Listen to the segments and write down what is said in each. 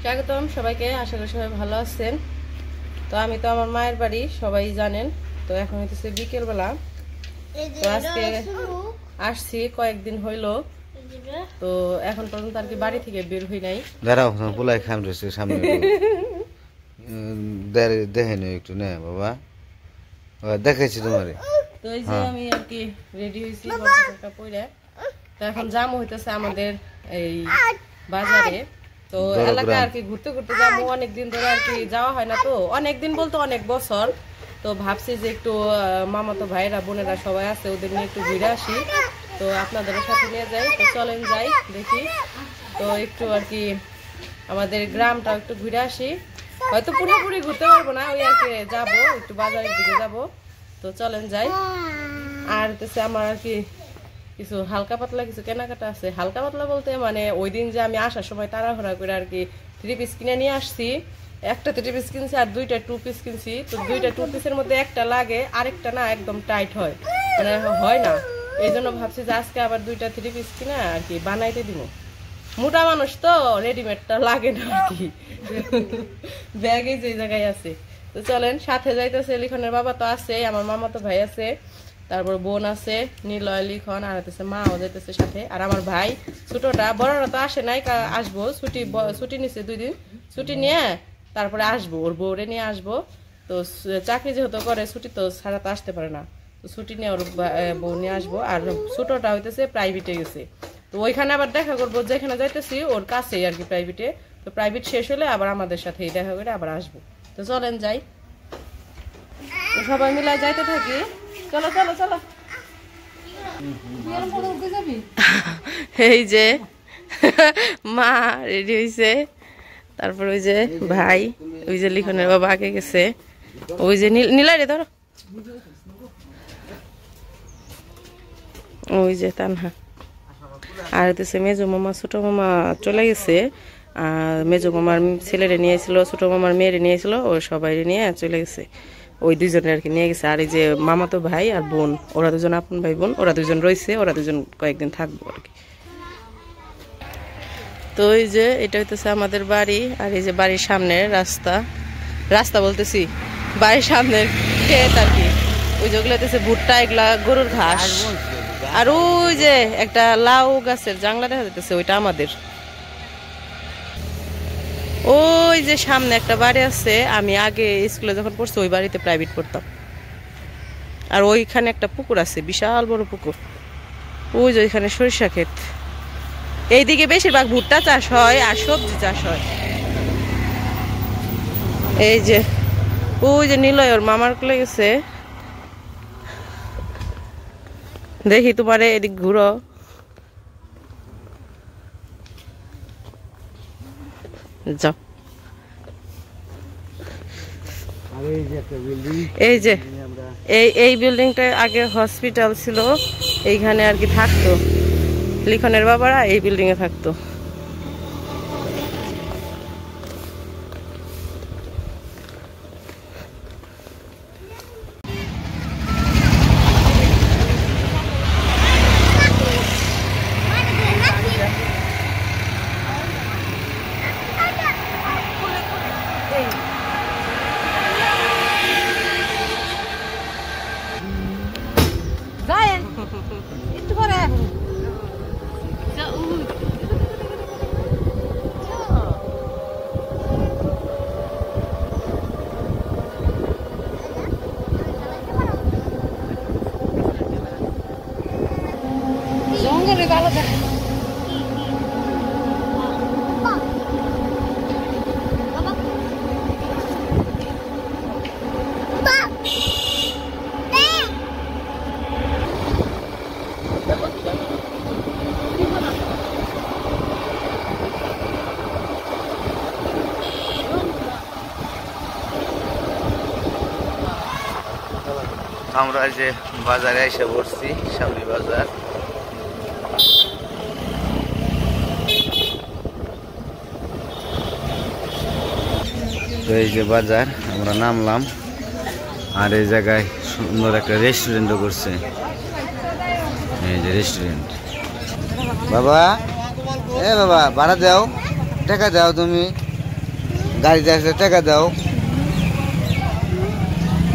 স্বাগতম সবাইকে, আশা করি সবাই ভালো আছেন। তো আমি তো আমার মায়ের বাড়ি, সবাই জানেন। তো এখন হইতেছে বিকেল বেলা। তো আজকে আসছি, কয়েকদিন হইলো। তো এখন পর্যন্ত আর কি বাড়ি থেকে বের হই নাই। দাঁড়াও, পোলাই খাম রয়েছে সামনে। দেখেনি একটু নে বাবা, দেখাইছি তোমারে। তো এই যে আমি আর কি রেডি হয়েছি পরে। তো এখন যাম হইতেছে আমাদের এই বাজারে। তো এলাকায় আর কি ঘুরতে ঘুরতে যাবো, অনেকদিন ধরে আর কি যাওয়া হয় না। তো অনেকদিন বলতে অনেক বছর। তো ভাবছি যে একটু মামাতো ভাইরা বোনেরা সবাই আছে, ওদের নিয়ে একটু ঘুরে আসি। তো আপনাদের সাথে নিয়ে যাই। তো চলেন যাই দেখি। তো একটু আর কি আমাদের গ্রামটা একটু ঘুরে আসি। হয়তো পুরোপুরি ঘুরতে পারবো না, ওই আর কি যাবো একটু বাজারের দিকে যাবো। তো চলেন যাই। আর হচ্ছে আমার আর কি কিছু হালকা পাতলা কিছু কেনাকাটা আছে। হালকা পাতলা বলতে মানে ওই দিন যে আমি আসার সময় তাড়াহুড়া করে আর কি 3 পিস কিনে নিয়ে আসছি। একটা 3 পিস কিনছি আর 2টা 2 পিস কিনছি। তো 2টা 2 পিসের মধ্যে একটা লাগে, আরেকটা না একদম টাইট হয়, মানে হয় না। এই জন্য ভাবছি যে আজকে আবার 2টা 3 পিস কিনা আর কি বানাইতে দিব। মোটা মানুষ তো রেডিমেডটা লাগে না আর কি, ব্যাগে যে জায়গায় আছে। তো চলেন, সাথে যাইতেছে লিখনের বাবা তো আছে, আমার মামা তো ভাই আছে, তারপর বোন আছে নিলয়, লিখন, আর হচ্ছে মাও যাইতেছে সাথে। আর আমার ভাই ছোটটা, বড়রা তো আসে নাই, আসবো ছুটি নিছে 2 দিন। ছুটি নিয়ে তারপরে আসবো, ওর বউরে নিয়ে আসবো। তো চাকরি যেহেতু করে, ছুটি তো ছাড়া তো আসতে পারে না। তো ছুটি নিয়ে ওর বউ নিয়ে আসবো। আর ছোটটা হইতেছে প্রাইভেটে গেছে। তো ওইখানে আবার দেখা করবো, যেখানে যাইতেছি ওর কাছেই আর কি প্রাইভেটে। তো প্রাইভেট শেষ হলে আবার আমাদের সাথেই দেখা করে আবার আসবো। তো চলেন যাই, সবাই মিলে যাইতে থাকি। চলো চলো চলো। এই যে মা রেডি হয়েছে, তারপর ওই যে ভাই, ওই যে লিখনের বাবা আগে গেছে, ওই যে নীলাই রে ধরো, ওই যে তানহা। আর হইতেছে মেজো মামা ছোট মামা চলে গেছে। আর মেজো মামার ছেলেরে নিয়েছিল, ছোট মামার মেয়েরে নিয়েছিল, ও সবাই নিয়ে চলে গেছে। ওই 2জনের আর কি নিয়ে গেছে। আর এই যে মামাতো ভাই আর বোন, ওরা 2জন আপন ভাই বোন, ওরা 2জন রয়েছে, ওরা 2জন কয়েকদিন থাকবো আর কি। তো এই যে এটা হইতেছে আমাদের বাড়ি। আর এই যে বাড়ির সামনের রাস্তা বলতেছি, বাড়ির সামনের ক্ষেত আর কি। ওই যেগুলো হইতেছে ভুট্টা, এগুলা গরুর ঘাস। আর ওই যে একটা লাউ গাছের জাংলা দেখা যাইতেছে, ওইটা আমাদের। ওই যে সামনে একটা বাড়ি আছে, আমি আগে স্কুলে যখন পড়ছি ওই বাড়িতে প্রাইভেট পড়তাম। আর ওইখানে একটা পুকুর আছে, বিশাল বড় পুকুর। ওই যে ওইখানে সরিষা ক্ষেত। এইদিকে বেশিরভাগ ভুট্টা চাষ হয় আর সবজি চাষ হয়। এই যে ওই যে নিলয় ওর মামার কোলে গেছে। দেখি তোমারে এদিক ঘুরো। যাও। এই যে এই বিল্ডিংটা আগে হসপিটাল ছিল, এইখানে আর কি থাকতো লিখনের বাবারা, এই বিল্ডিং এ থাকতো। জঙ্গলে ভালো থাকে। আমরা যে বাজারে এসে পড়ছি, সামনে বাজার। তো এই যে বাজার, আমরা নামলাম। আর এই জায়গায় সুন্দর একটা রেস্টুরেন্টও করছে। এই যে রেস্টুরেন্ট। বাবা, এ বাবা, ভাড়া দাও, টাকা দাও তুমি। গাড়িতে আসলে টাকা দাও,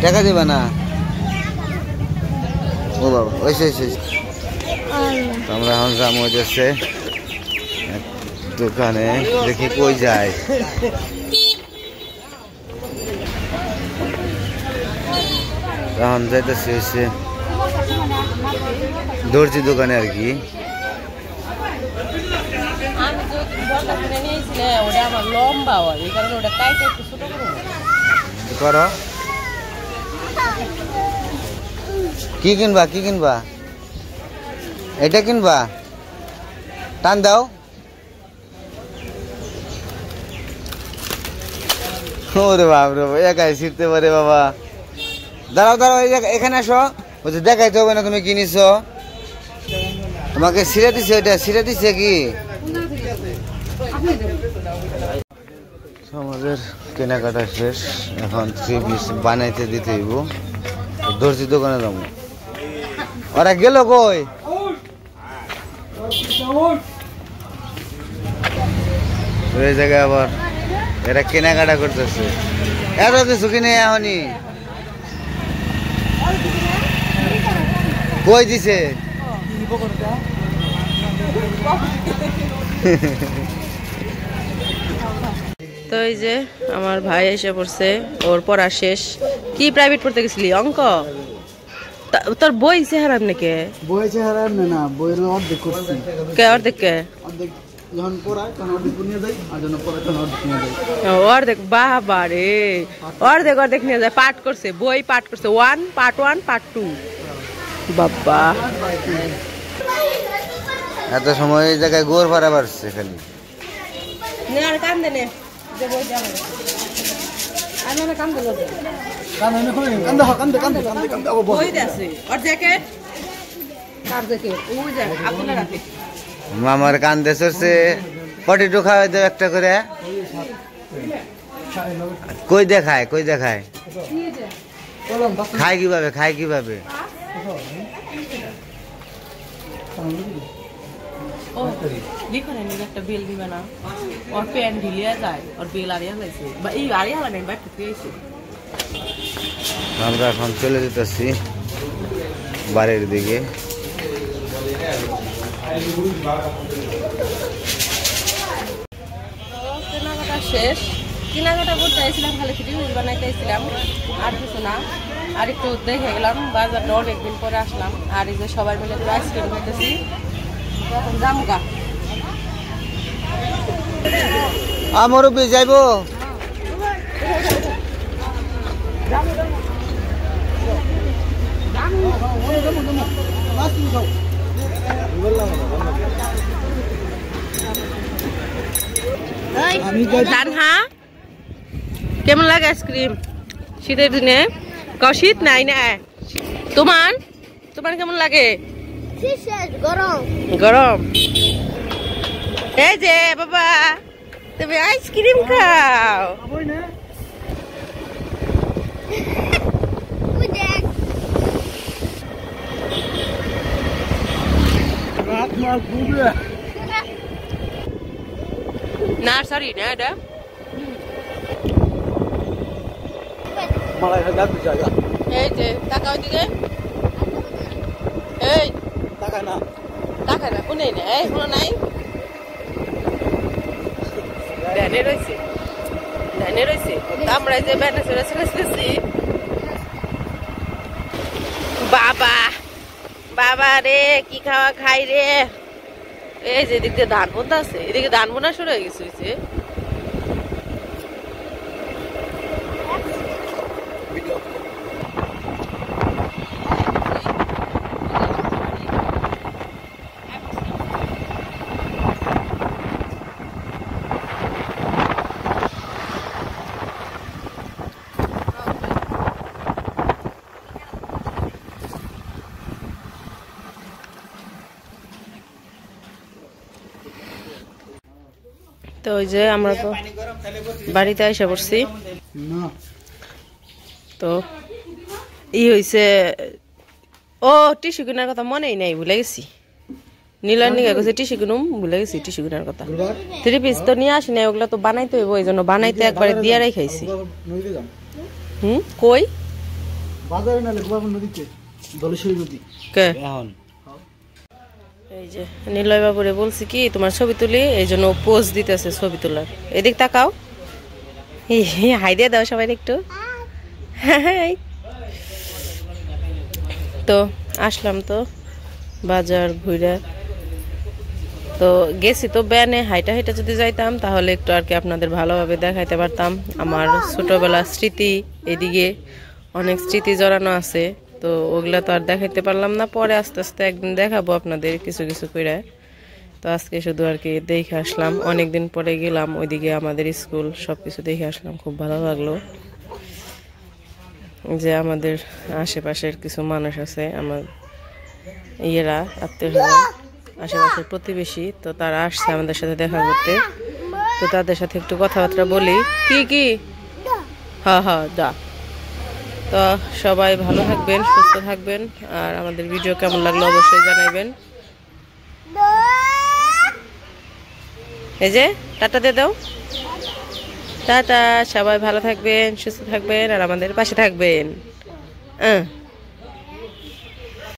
টাকা দিবা না? ও বাবা ওইসে আমরা এখন যাবো যাচ্ছে দোকানে, দেখি কই যায়। এখন যাইতেছি হচ্ছে দর্জি দোকানে আর কি। করো কি কিনবা, কি কিনবা? এটা কিনবা? টান দাও। ওরে বাবরে, একাই ছিটতে পারে বাবা। দাঁড়াও দাঁড়াও, এখানে আসো। বলছে দেখাইতে হবে না তুমি কি নিছো, তোমাকে ছিঁড়ে দিছে, এটা ছিঁড়ে দিছে কি? আমাদের কেনাকাটা শেষ, এখন 3 পিস বানাইতে দিতে হইব। দর্জি দোকানে যাবো। ওরা গেল কই? ওই জায়গায় আবার এরা কেনাকাটা করতেছে। এত কিছু কিনে এখনই কই দিছে? তো এই যে আমার ভাই এসে পড়ছে, ওর পড়া শেষ। কি প্রাইভেট পড়তে গেছিলি? অঙ্ক? তোর বই চেহারা নাকি? বই চেহারা না, বইয়ের অর্ধেক করছি। কে অর্ধেক? কে অর্ধেক যখন পড়ায় তখন অর্ধেক নিয়ে যাই, আর যখন পড়ায় তখন অর্ধেক নিয়ে যাই। অর্ধেক? বাবা রে, অর্ধেক অর্ধেক নিয়ে যায়। পাঠ করছে, বই পাঠ করছে। Part 1 part 2। বাবা এত সময় এই জায়গায় গোর ভাড়া বাড়ছে খালি। মামার কান্দে চড়ছে, পটেটো খাওয়াই দেব একটা করে। কই দেখায়, কই দেখায়? খায় কিভাবে, খায় কিভাবে? একটা বেল দিবে না, ওর প্যান্ট ঢিলিয়া যায়, ওর বেল আড়িয়া যাইছে, বা এই আড়িয়া নেই বা ঠুকিয়েছে। আমরা এখন চলে যেতেছি বাড়ির দিকে। কেনাকাটা শেষ, কেনাকাটা করতে আসছিলাম, খালি ভিডিও বানাইতে আসছিলাম, আর কিছু না। আর একটু দেখে গেলাম বাজারটা, অনেকদিন পরে আসলাম। আর এই যে সবাই মিলে একটু আইসক্রিম খাইতেছি। এখন জামগা আমারও বে যাইব। কেমন লাগে আইসক্রিম শীতের দিনে? শীত নাই না তোমার? তোমার কেমন লাগে? গরম গরম। এই যে বাবা, তুমি আইসক্রিম খাও। নার্সারি না এটা? এই যে টাকা ওইদিকে, এই টাকা না, টাকা না কোনে না, এই কোনো নাই। ধ্যানে রয়েছে, ধ্যানে রয়েছে। আমরা যে ব্যাটা ছেড়ে ছেড়েছি। বাবা বাবা রে, কি খাওয়া খাই রে। এই যে এদিক দিয়ে ধান বোনা আছে, এদিকে ধান বোনা শুরু হয়ে গেছে। তো ওই যে আমরা তো বাড়িতে এসে পড়ছি। তো ই হয়েছে, ও টিস্যু কেনার কথা মনেই নাই, ভুলে গেছি। নীলার নিয়ে গেছে টিসি কিনুম, ভুলে গেছি টিসি কিনার কথা। 3 পিস তো নিয়ে আসি না, ওগুলা তো বানাইতে হইব, এই জন্য বানাইতে একবারে দিয়ে খাইছি। কই বাজারে না লেখবা নদীতে দলেশ্বরী নদী কে এখন এই যে নিলয় বাবুরে বলছি কি তোমার ছবি তুলি, এই জন্য পোজ দিতেছে ছবি তোলার। এদিক তাকাও, হাই দিয়ে দাও সবাই একটু। তো আসলাম তো বাজার ঘুরে, তো গেছি তো ব্যানে, হাইটা হাইটা যদি যাইতাম তাহলে একটু আর কি আপনাদের ভালোভাবে দেখাইতে পারতাম। আমার ছোটবেলার স্মৃতি এদিকে অনেক স্মৃতি জড়ানো আছে, তো ওগুলা তো আর দেখাইতে পারলাম না, পরে আস্তে আস্তে একদিন দেখাবো আপনাদের কিছু কিছু করে। তো আজকে শুধু আর কি দেখে আসলাম, অনেকদিন পরে গেলাম ওইদিকে, আমাদের স্কুল সবকিছু দেখে আসলাম, খুব ভালো লাগলো। যে আমাদের আশেপাশের কিছু মানুষ আছে, আমার ইয়েরা আত্মীয় আশেপাশের প্রতিবেশী, তো তারা আসছে আমাদের সাথে দেখা করতে, তো তাদের সাথে একটু কথাবার্তা বলি। কি কি হ্যাঁ হ্যাঁ দা। তো সবাই ভালো থাকবেন, সুস্থ থাকবেন, আর আমাদের ভিডিও কেমন লাগলো অবশ্যই জানাইবেন। এই যে টাটা দিয়ে দাও, টাটা। সবাই ভালো থাকবেন, সুস্থ থাকবেন, আর আমাদের পাশে থাকবেন।